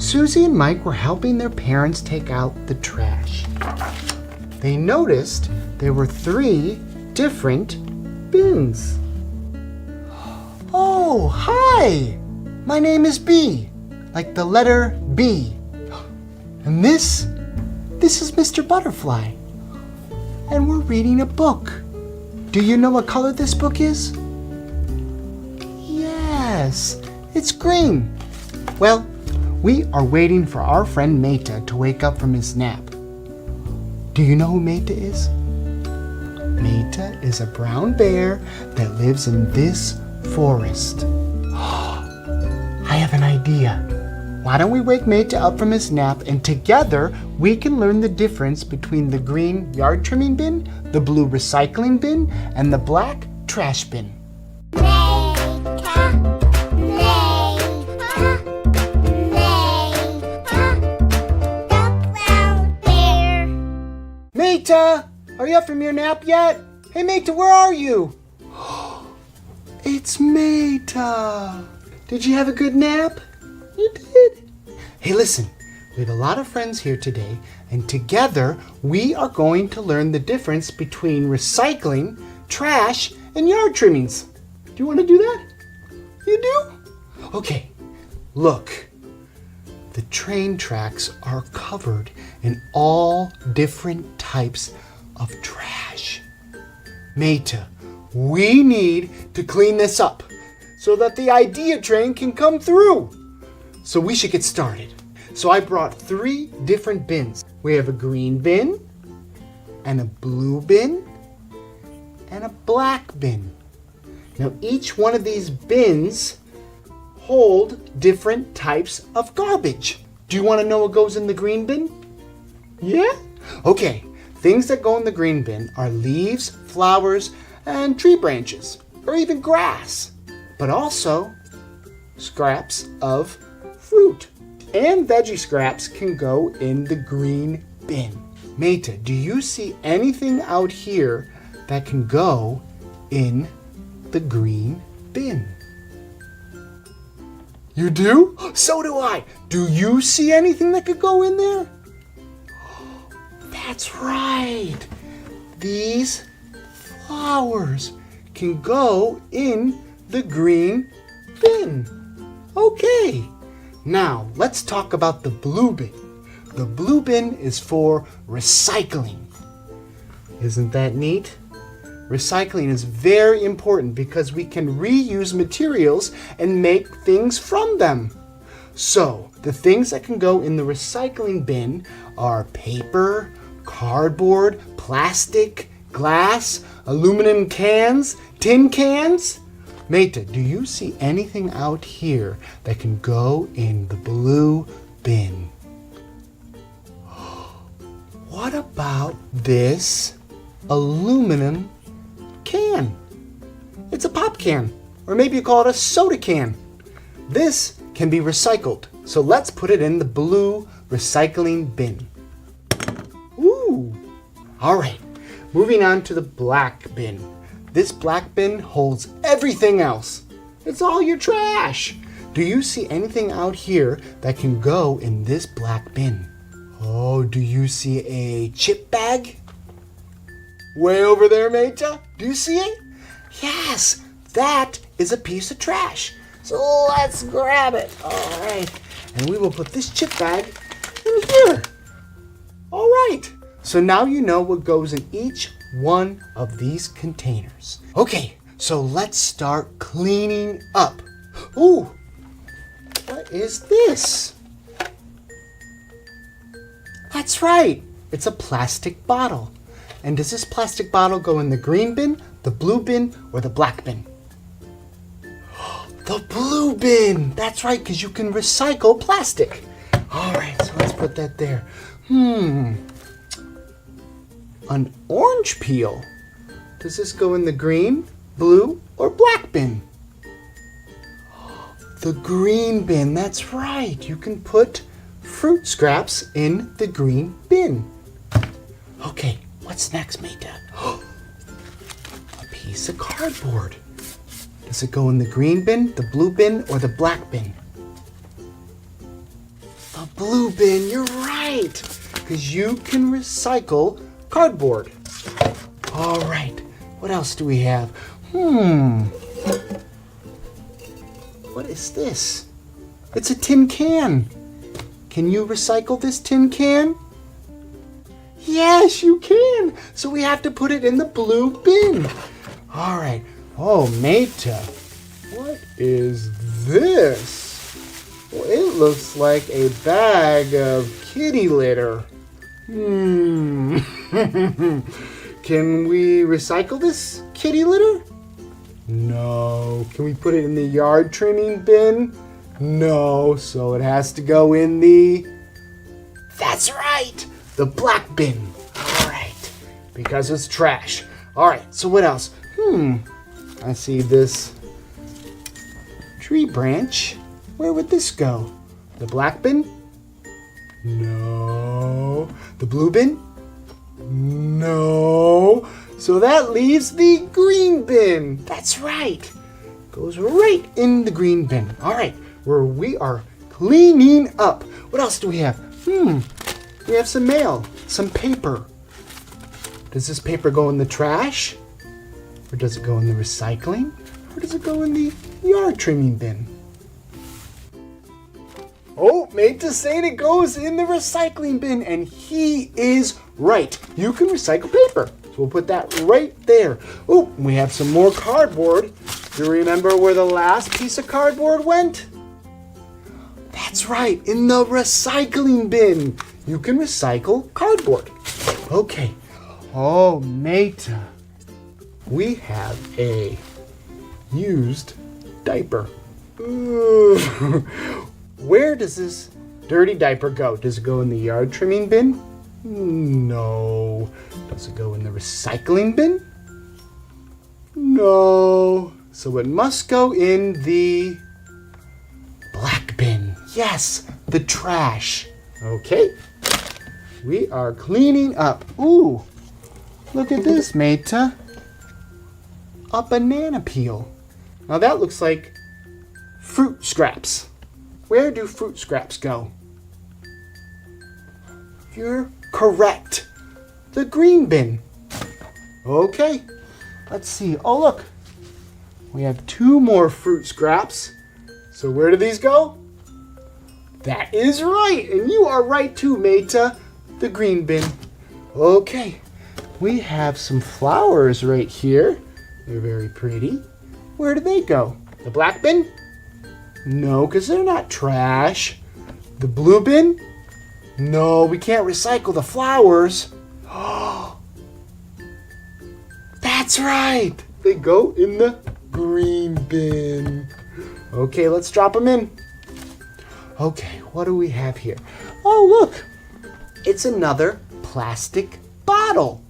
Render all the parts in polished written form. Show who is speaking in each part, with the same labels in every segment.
Speaker 1: Susie and Mike were helping their parents take out the trash. They noticed there were 3 different bins. Oh, hi! My name is B, like the letter B. And this is Mr. Butterfly. And we're reading a book. Do you know what color this book is? Yes, it's green. Well, we are waiting for our friend Meta to wake up from his nap. Do you know who Meta is? Meta is a brown bear that lives in this forest. I have an idea. Why don't we wake Meta up from his nap, and together we can learn the difference between the green yard trimming bin, the blue recycling bin, and the black trash bin. Meta, are you up from your nap yet? Hey Meta, where are you? It's Meta. Did you have a good nap? You did. Hey, listen, we have a lot of friends here today, and together we are going to learn the difference between recycling, trash, and yard trimmings. Do you want to do that? You do? Okay, look. The train tracks are covered in all different types of trash. Meta, we need to clean this up so that the idea train can come through. So we should get started. So I brought 3 different bins. We have a green bin, and a blue bin, and a black bin. Now each one of these bins hold different types of garbage. Do you want to know what goes in the green bin? Yeah? Okay, things that go in the green bin are leaves, flowers, and tree branches, or even grass, but also scraps of fruit. And veggie scraps can go in the green bin. Meta, do you see anything out here that can go in the green bin? You do? So do I. Do you see anything that could go in there? That's right. These flowers can go in the green bin. Okay. Now, let's talk about the blue bin. The blue bin is for recycling. Isn't that neat? Recycling is very important because we can reuse materials and make things from them. So, the things that can go in the recycling bin are paper, cardboard, plastic, glass, aluminum cans, tin cans. Meta, do you see anything out here that can go in the blue bin? What about this aluminum can? It's a pop can, or maybe you call it a soda can. This can be recycled, so let's put it in the blue recycling bin. Ooh! All right, moving on to the black bin. This black bin holds everything else. It's all your trash. Do you see anything out here that can go in this black bin? Oh, do you see a chip bag? Way over there, Meta. Do you see it? Yes, that is a piece of trash. So let's grab it. All right. And we will put this chip bag in here. All right. So now you know what goes in each one of these containers. Okay, so let's start cleaning up. Ooh, what is this? That's right, it's a plastic bottle. And does this plastic bottle go in the green bin, the blue bin, or the black bin? The blue bin! That's right, because you can recycle plastic. All right, so let's put that there. An orange peel. Does this go in the green, blue, or black bin? The green bin, that's right. You can put fruit scraps in the green bin. Okay, what's next, Meta? A piece of cardboard. Does it go in the green bin, the blue bin, or the black bin? The blue bin, you're right. Because you can recycle cardboard. All right, what else do we have? What is this? It's a tin can. Can you recycle this tin can? Yes, you can. So we have to put it in the blue bin. All right. Oh, Meta, what is this? Well, it looks like a bag of kitty litter. Can we recycle this kitty litter? No. Can we put it in the yard trimming bin? No. So it has to go in the... That's right. The black bin. All right. Because it's trash. All right. So what else? I see this tree branch. Where would this go? The black bin? No. The blue bin? No. So that leaves the green bin. That's right. Goes right in the green bin. All right. Where we are cleaning up. What else do we have? We have some mail, some paper. Does this paper go in the trash? Or does it go in the recycling? Or does it go in the yard trimming bin? Oh, Meta saying it goes in the recycling bin, and he is right. You can recycle paper. So we'll put that right there. Oh, we have some more cardboard. Do you remember where the last piece of cardboard went? That's right, in the recycling bin. You can recycle cardboard. Okay. Oh, Meta. We have a used diaper. Ooh. Where does this dirty diaper go? Does it go in the yard trimming bin? No. Does it go in the recycling bin? No. So it must go in the black bin. Yes, the trash. Okay. We are cleaning up. Ooh, look at this, Meta. A banana peel. Now that looks like fruit scraps. Where do fruit scraps go? You're correct. The green bin. Okay, let's see. Oh, look. We have 2 more fruit scraps. So where do these go? That is right. And you are right too, Meta. The green bin. Okay, we have some flowers right here. They're very pretty. Where do they go? The black bin? No, because they're not trash. The blue bin? No, we can't recycle the flowers. That's right. They go in the green bin. Okay, let's drop them in. Okay, what do we have here? Oh, look. It's another plastic bottle.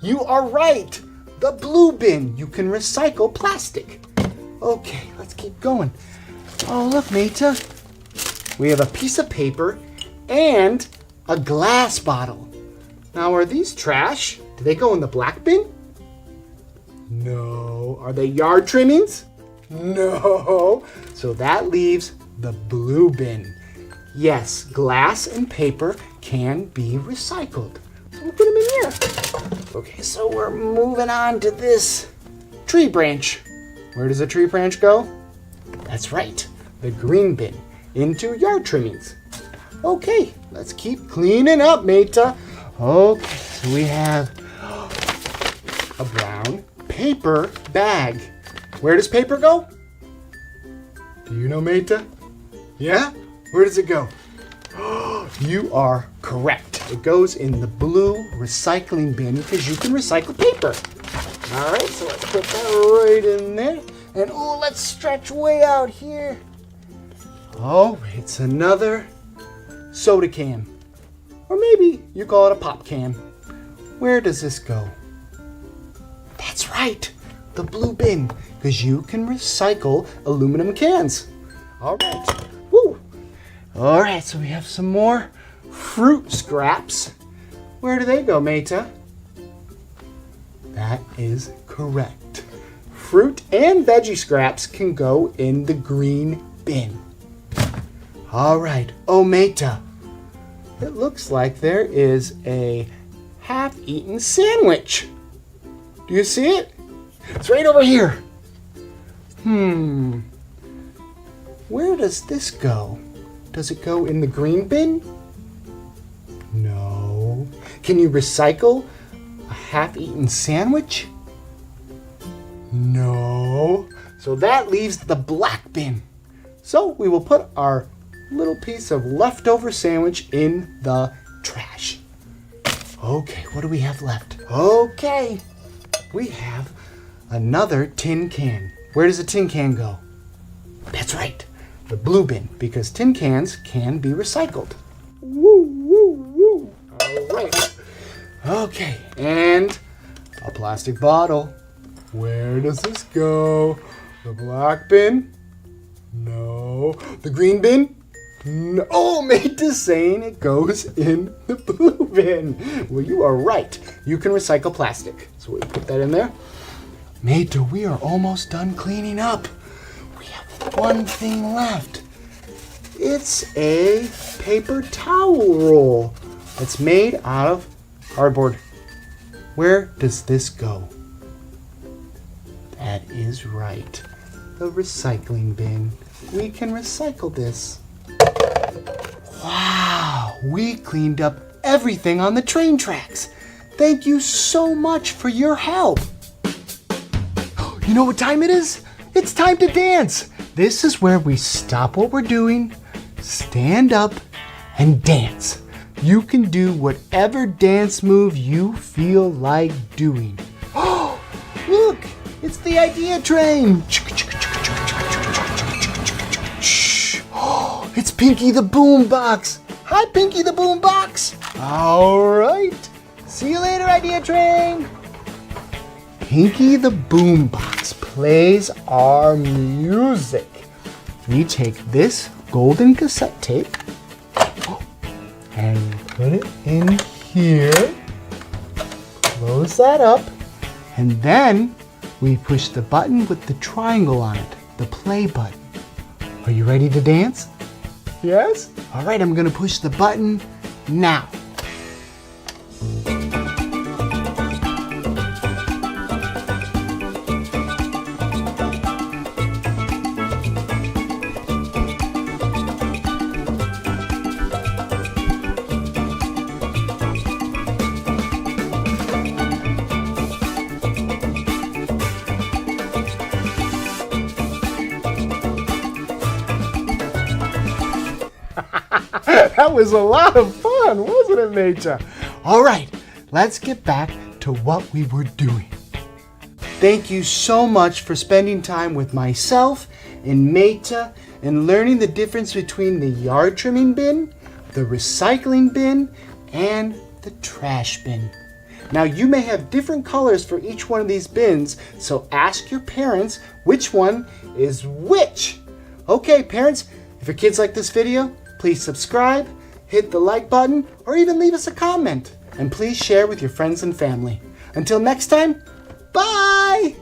Speaker 1: You are right. The blue bin. You can recycle plastic. Okay, let's keep going. Oh, look, Meta. We have a piece of paper and a glass bottle. Now, are these trash? Do they go in the black bin? No. Are they yard trimmings? No. So that leaves the blue bin. Yes, glass and paper can be recycled. So we'll put them in here. Okay, so we're moving on to this tree branch. Where does a tree branch go? That's right, the green bin, into yard trimmings. Okay, let's keep cleaning up, Meta. Okay, so we have a brown paper bag. Where does paper go? Do you know, Meta? Yeah? Where does it go? You are correct. It goes in the blue recycling bin because you can recycle paper. All right, so let's put that right in there. And oh, let's stretch way out here. Oh, it's another soda can. Or maybe you call it a pop can. Where does this go? That's right, the blue bin, because you can recycle aluminum cans. All right. Woo. All right, so we have some more fruit scraps. Where do they go, Meta? That is correct. Fruit and veggie scraps can go in the green bin. All right. Oh, Meta. It looks like there is a half-eaten sandwich. Do you see it? It's right over here. Where does this go? Does it go in the green bin? No. Can you recycle a half-eaten sandwich? No. So that leaves the black bin. So we will put our little piece of leftover sandwich in the trash. Okay, what do we have left? Okay, we have another tin can. Where does a tin can go? That's right, the blue bin, because tin cans can be recycled. Woo, woo, woo. All right. Okay, and a plastic bottle. Where does this go? The black bin? No. The green bin? No. Oh, Meta's saying it goes in the blue bin. Well, you are right. You can recycle plastic. So we put that in there. Meta, we are almost done cleaning up. We have one thing left. It's a paper towel roll. It's made out of cardboard. Where does this go? That is right. The recycling bin. We can recycle this. Wow, we cleaned up everything on the train tracks. Thank you so much for your help. You know what time it is? It's time to dance. This is where we stop what we're doing, stand up, and dance. You can do whatever dance move you feel like doing. Oh, look, it's the idea train. It's Pinky the Boombox. Hi, Pinky the Boombox. All right. See you later, Idea Train. Pinky the Boombox plays our music. We take this golden cassette tape and put it in here. Close that up. And then we push the button with the triangle on it, the play button. Are you ready to dance? Yes? All right, I'm going to push the button now. That was a lot of fun, wasn't it, Meta? All right, let's get back to what we were doing. Thank you so much for spending time with myself and Meta and learning the difference between the yard trimming bin, the recycling bin, and the trash bin. Now, you may have different colors for each one of these bins, so ask your parents which one is which. Okay, parents, if your kids like this video, please subscribe, hit the like button, or even leave us a comment. And please share with your friends and family. Until next time, bye!